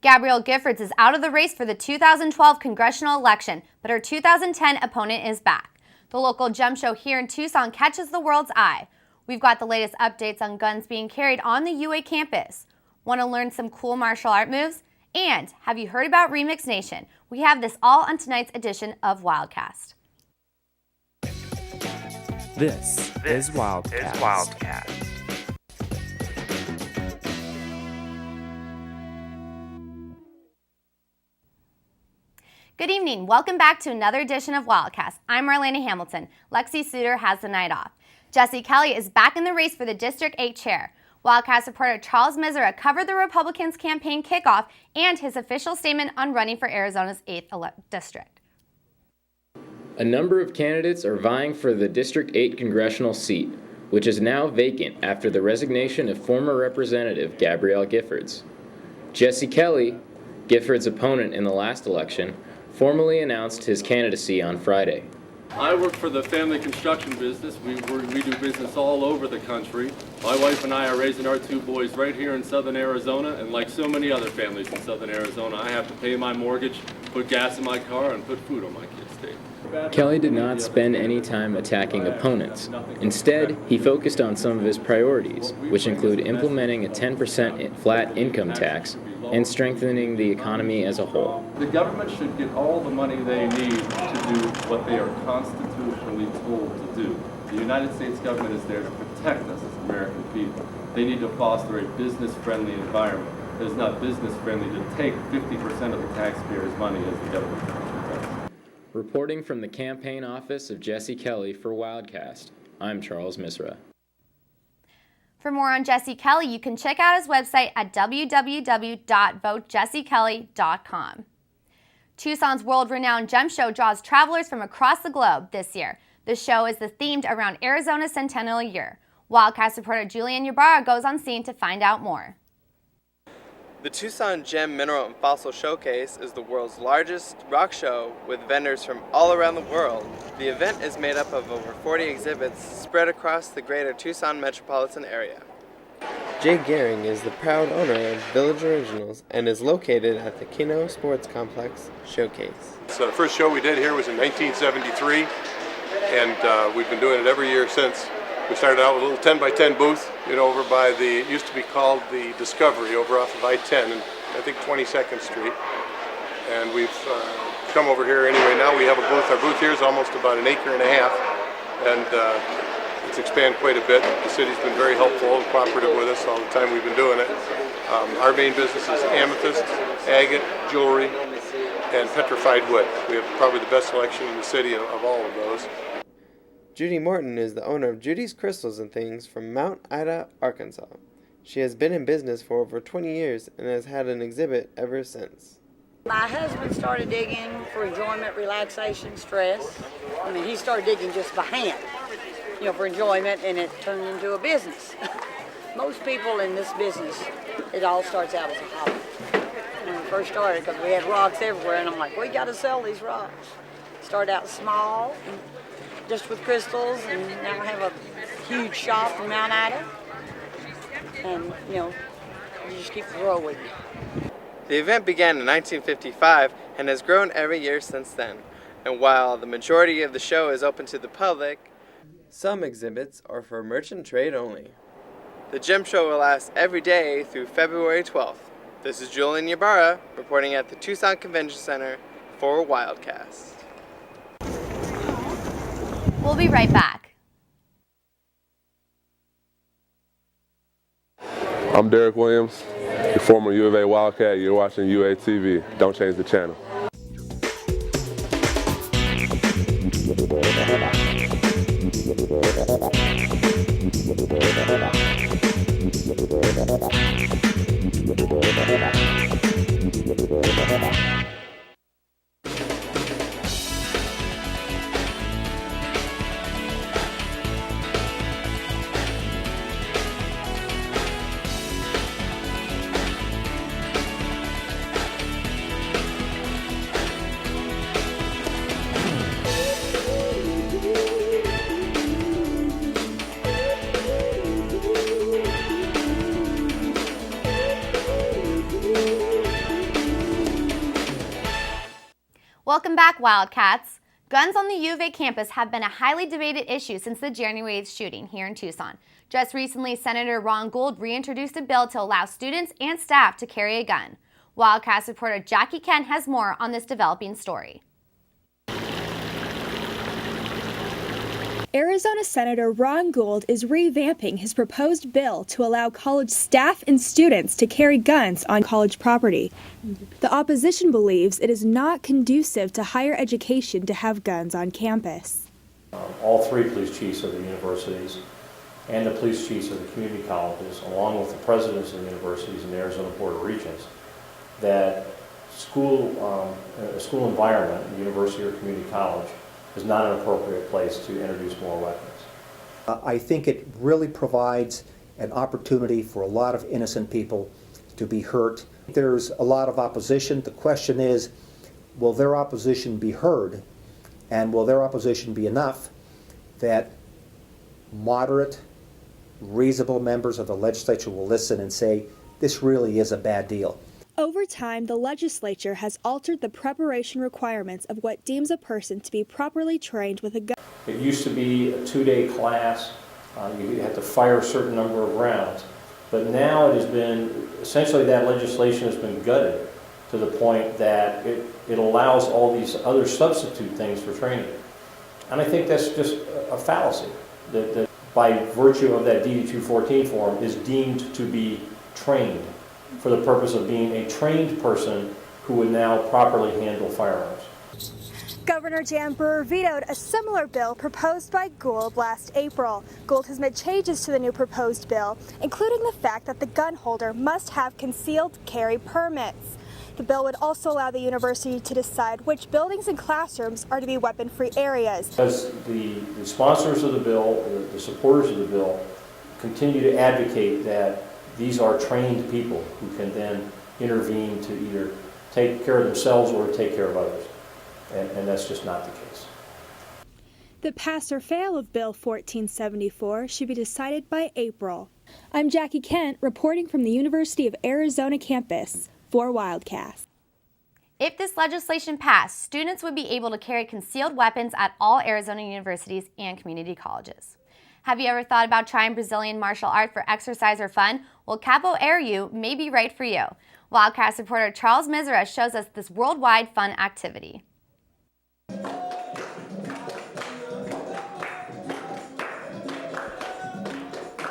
Gabrielle Giffords is out of the race for the 2012 congressional election, but her 2010 opponent is back. The local gem show here in Tucson catches the world's eye. We've got the latest updates on guns being carried on the UA campus. Want to learn some cool martial art moves? And have you heard about Remix Nation? We have this all on tonight's edition of Wildcast. This is Wildcast. Good evening. Welcome back to another edition of Wildcast. I'm Marlena Hamilton. Lexi Suter has the night off. Jesse Kelly is back in the race for the District 8 chair. Wildcast reporter Charles Misera covered the Republicans' campaign kickoff and his official statement on running for Arizona's 8th district. A number of candidates are vying for the District 8 congressional seat, which is now vacant after the resignation of former Representative Gabrielle Giffords. Jesse Kelly, Giffords' opponent in the last election, formally announced his candidacy on Friday. I work for the family construction business. We do business all over the country. My wife and I are raising our two boys right here in southern Arizona, and like so many other families in southern Arizona, I have to pay my mortgage, put gas in my car, and put food on my kids' table. Kelly did not spend any time attacking opponents. Instead, he focused on some of his priorities, which include implementing a 10% flat income tax and strengthening the economy as a whole. The government should get all the money they need to do what they are constitutionally told to do. The United States government is there to protect us as American people. They need to foster a business-friendly environment. It is not business-friendly to take 50% of the taxpayers' money as the government does. Reporting from the campaign office of Jesse Kelly for Wildcast, I'm Charles Misra. For more on Jesse Kelly, you can check out his website at www.votejessekelly.com. Tucson's world-renowned gem show draws travelers from across the globe this year. The show is themed around Arizona's centennial year. Wildcast reporter Julian Ybarra goes on scene to find out more. The Tucson Gem, Mineral, and Fossil Showcase is the world's largest rock show with vendors from all around the world. The event is made up of over 40 exhibits spread across the greater Tucson metropolitan area. Jay Gehring is the proud owner of Village Originals and is located at the Kino Sports Complex Showcase. So the first show we did here was in 1973, and we've been doing it every year since. We started out with a little 10x10 booth, over by it used to be called the Discovery, over off of I-10 and I think 22nd Street. And we've come over here anyway. Now we have a booth. Our booth here is almost about an acre and a half, and it's expanded quite a bit. The city's been very helpful and cooperative with us all the time we've been doing it. Our main business is amethyst, agate, jewelry, and petrified wood. We have probably the best selection in the city of all of those. Judy Morton is the owner of Judy's Crystals and Things from Mount Ida, Arkansas. She has been in business for over 20 years and has had an exhibit ever since. My husband started digging for enjoyment, relaxation, stress. He started digging just by hand, for enjoyment, and it turned into a business. Most people in this business, it all starts out as a hobby. When we first started, because we had rocks everywhere, and I'm like, we got to sell these rocks. Started out small, just with crystals, and now I have a huge shop in Mount Ida, and you just keep growing. The event began in 1955 and has grown every year since then. And while the majority of the show is open to the public, some exhibits are for merchant trade only. The gem show will last every day through February 12th. This is Julian Ybarra reporting at the Tucson Convention Center for Wildcast. We'll be right back. I'm Derek Williams, the former U of A Wildcat. You're watching UA TV. Don't change the channel. Welcome back, Wildcats. Guns on the U of A campus have been a highly debated issue since the January 8th shooting here in Tucson. Just recently, Senator Ron Gould reintroduced a bill to allow students and staff to carry a gun. Wildcast reporter Jackie Kent has more on this developing story. Arizona Senator Ron Gould is revamping his proposed bill to allow college staff and students to carry guns on college property. The opposition believes it is not conducive to higher education to have guns on campus. All three police chiefs of the universities and the police chiefs of the community colleges, along with the presidents of the universities and the Arizona Board of Regents, that school environment, the university or community college, is not an appropriate place to introduce more weapons. I think it really provides an opportunity for a lot of innocent people to be hurt. There's a lot of opposition. The question is, will their opposition be heard? And will their opposition be enough that moderate, reasonable members of the legislature will listen and say, this really is a bad deal? Over time, the legislature has altered the preparation requirements of what deems a person to be properly trained with a gun. It used to be a 2-day class. You had to fire a certain number of rounds. But now it has been, essentially that legislation has been gutted to the point that it allows all these other substitute things for training. And I think that's just a fallacy, that by virtue of that DD 214 form is deemed to be trained for the purpose of being a trained person who would now properly handle firearms. Governor Jan Brewer vetoed a similar bill proposed by Gould last April. Gould has made changes to the new proposed bill, including the fact that the gun holder must have concealed carry permits. The bill would also allow the university to decide which buildings and classrooms are to be weapon-free areas. Because the sponsors of the bill, the supporters of the bill, continue to advocate that these are trained people who can then intervene to either take care of themselves or take care of others. And that's just not the case. The pass or fail of Bill 1474 should be decided by April. I'm Jackie Kent, reporting from the University of Arizona campus for Wildcast. If this legislation passed, students would be able to carry concealed weapons at all Arizona universities and community colleges. Have you ever thought about trying Brazilian martial art for exercise or fun? Well, Capoeira may be right for you. Wildcast reporter Charles Mizera shows us this worldwide fun activity.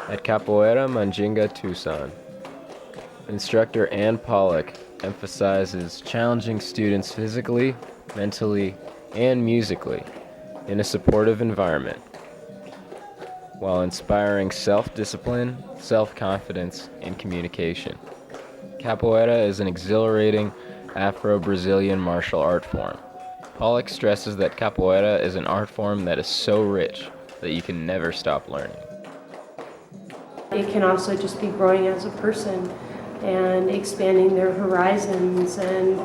At Capoeira Mandinga, Tucson, instructor Ann Pollock emphasizes challenging students physically, mentally, and musically in a supportive environment, while inspiring self-discipline, self-confidence, and communication. Capoeira is an exhilarating Afro-Brazilian martial art form. Pollock stresses that capoeira is an art form that is so rich that you can never stop learning. It can also just be growing as a person and expanding their horizons and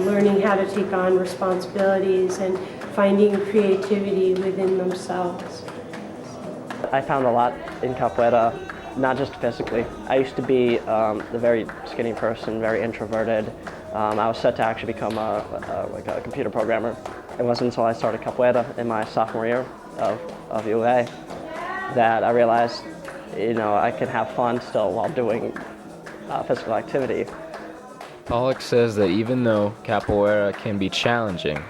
learning how to take on responsibilities and finding creativity within themselves. I found a lot in capoeira, not just physically. I used to be a very skinny person, very introverted. I was set to actually become a computer programmer. It wasn't until I started capoeira in my sophomore year of UA that I realized, I could have fun still while doing physical activity. Pollock says that even though capoeira can be challenging,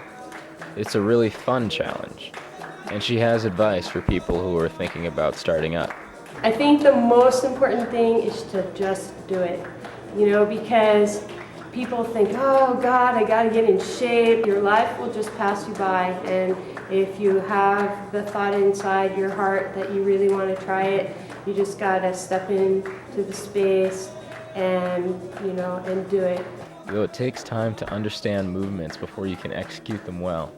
it's a really fun challenge. And she has advice for people who are thinking about starting up. I think the most important thing is to just do it, because people think, oh God, I gotta get in shape. Your life will just pass you by. And if you have the thought inside your heart that you really want to try it, you just gotta step into the space and, and do it. Though it takes time to understand movements before you can execute them well,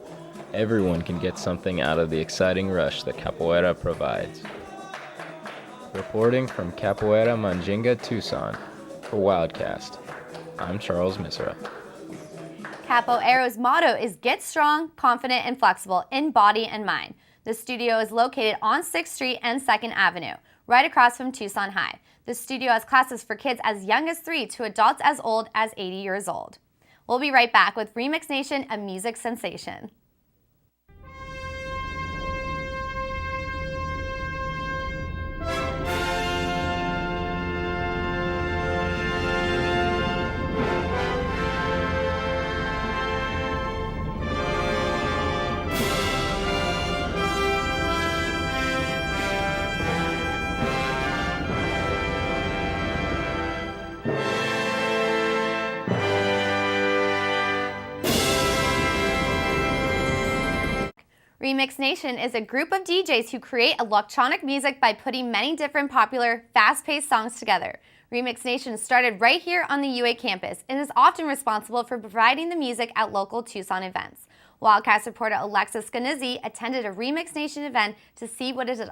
everyone can get something out of the exciting rush that capoeira provides. Reporting from Capoeira Mandinga, Tucson, for Wildcast, I'm Charles Mizera. Capoeira's motto is get strong, confident, and flexible in body and mind. The studio is located on 6th Street and 2nd Avenue, right across from Tucson High. The studio has classes for kids as young as 3 to adults as old as 80 years old. We'll be right back with Remix Nation, a music sensation. Remix Nation is a group of DJs who create electronic music by putting many different popular, fast-paced songs together. Remix Nation started right here on the UA campus and is often responsible for providing the music at local Tucson events. Wildcast reporter Alexis Scanizzi attended a Remix Nation event to see what it is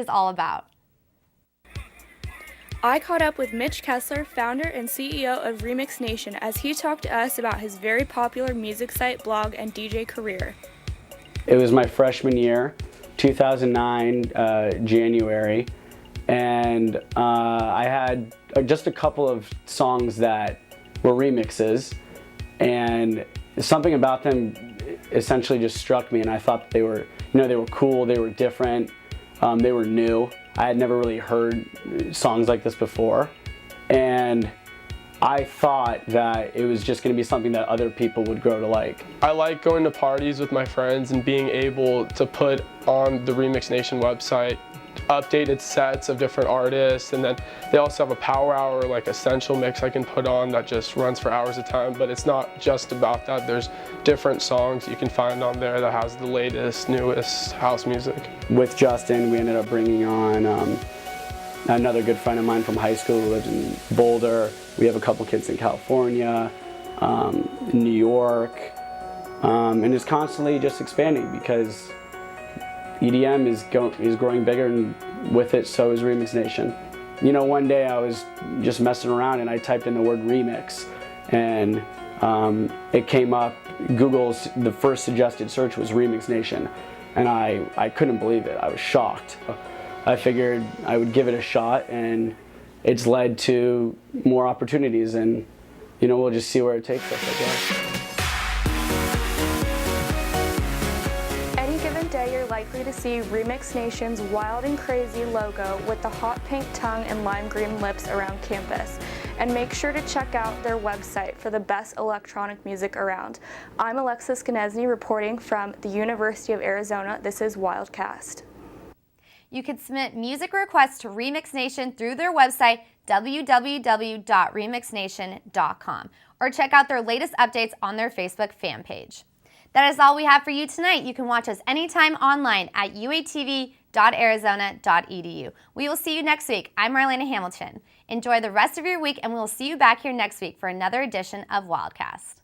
all about. I caught up with Mitch Kessler, founder and CEO of Remix Nation, as he talked to us about his very popular music site, blog, and DJ career. It was my freshman year, 2009, January, and I had just a couple of songs that were remixes, and something about them essentially just struck me, and I thought they were, they were cool, they were different, they were new. I had never really heard songs like this before, and I thought that it was just going to be something that other people would grow to like. I like going to parties with my friends and being able to put on the Remix Nation website updated sets of different artists, and then they also have a power hour, like essential mix I can put on that just runs for hours at a time, but it's not just about that. There's different songs you can find on there that has the latest, newest house music. With Justin, we ended up bringing on another good friend of mine from high school who lives in Boulder. We have a couple kids in California, New York, and it's constantly just expanding because EDM is growing bigger, and with it, so is Remix Nation. One day I was just messing around and I typed in the word remix, and it came up. The first suggested search was Remix Nation, and I couldn't believe it. I was shocked. I figured I would give it a shot, and it's led to more opportunities, and we'll just see where it takes us, I guess. Any given day, you're likely to see Remix Nation's Wild and Crazy logo with the hot pink tongue and lime green lips around campus. And make sure to check out their website for the best electronic music around. I'm Alexis Scanizzi reporting from the University of Arizona. This is Wildcast. You can submit music requests to Remix Nation through their website, www.remixnation.com, or check out their latest updates on their Facebook fan page. That is all we have for you tonight. You can watch us anytime online at uatv.arizona.edu. We will see you next week. I'm Marlena Hamilton. Enjoy the rest of your week, and we will see you back here next week for another edition of Wildcast.